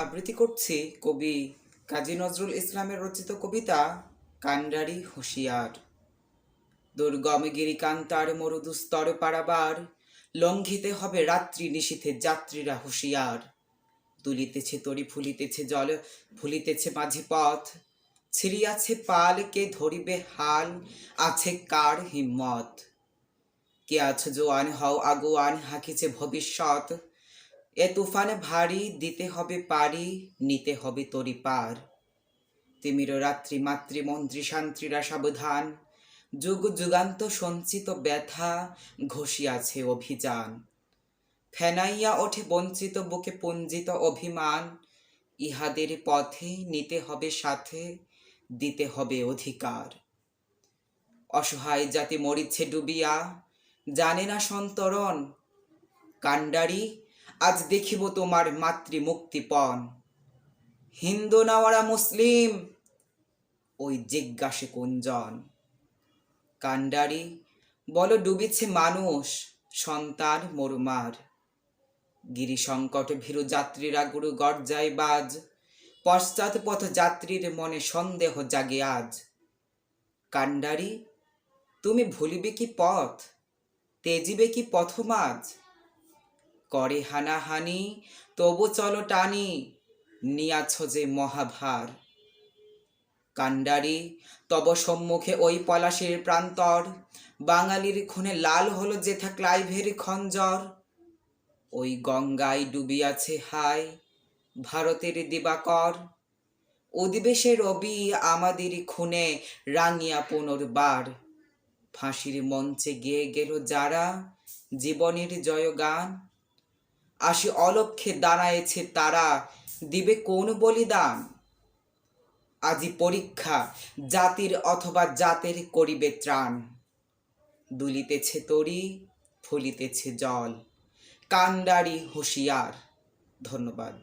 আবৃত্তি করছি কবি কাজী নজরুল ইসলামের রচিত কবিতা কান্ডারি হুঁশিয়ার। দুর্গম গিরিকান্তার মরুদুস্তর পারাবার, লঙ্ঘিতে হবে রাত্রি নিশীথে যাত্রীরা হুঁশিয়ার। তুলিতেছে তরি ফুলিতেছে জল, ফুলিতেছে মাঝি পথ, ছিড়িয়াছে পাল কে ধরিবে হাল, আছে কার হিম্মত। কে আছো জোয়ান হও আগুয়ান, হাঁকিছে ভবিষ্যৎ, এ তুফান ভারী দিতে হবে পারি, নিতে হবে তরি পার। তিমির রাত্রি মাতৃমন্ত্রী শান্ত্রীরা সাবধান, যুগ যুগান্ত সঞ্চিত ব্যথা ঘষিয়াছে অভিযান। ফেনাইয়া ওঠে বঞ্চিত বুকে পুঞ্জিত অভিমান, ইহাদের পথে নিতে হবে সাথে, দিতে হবে অধিকার। অসহায় জাতি মরিচ্ছে ডুবিয়া, জানে না সন্তরণ। কান্ডারি আজ দেখিব তোমার মাতৃ মুক্তিপণ। হিন্দু না ওরা মুসলিম, ওই জিজ্ঞাসে কুঞ্জন। কান্ডারি বলো ডুবিছে মানুষ, সন্তান মরুমার। গিরি সংকট ভীরু যাত্রীরা গুরু গর্জায় বাজ, পশ্চাৎ পথ যাত্রীর মনে সন্দেহ জাগে আজ। কান্ডারি তুমি ভুলিবে কি পথ, তেজিবে কি পথমাজ। করে হানাহানি তবু চলো টানি, নিয়াছ যে মহাভার। কান্ডারি তব সম্মুখে ওই পলাশীর প্রান্তর, বাঙালির খুনে লাল হলো যেথা ক্লাইভের খঞ্জর। ওই গঙ্গায় ডুবিয়াছে হায় ভারতের দিবাকর, উদ্বেশে রবি আমাদের খুনে রাঙিয়া পুনর্বার। ফাঁসির মঞ্চে গেয়ে গেল যারা জীবনের জয়গান, আসি অলক্ষে দাঁড়ায়েছে তারা, দিবে কোন বলিদান। আজি পরীক্ষা জাতির অথবা জাতের করিবে ত্রাণ। দুলিতেছে তরি ফুলিতেছে জল, কান্ডারি হুঁশিয়ার। ধন্যবাদ।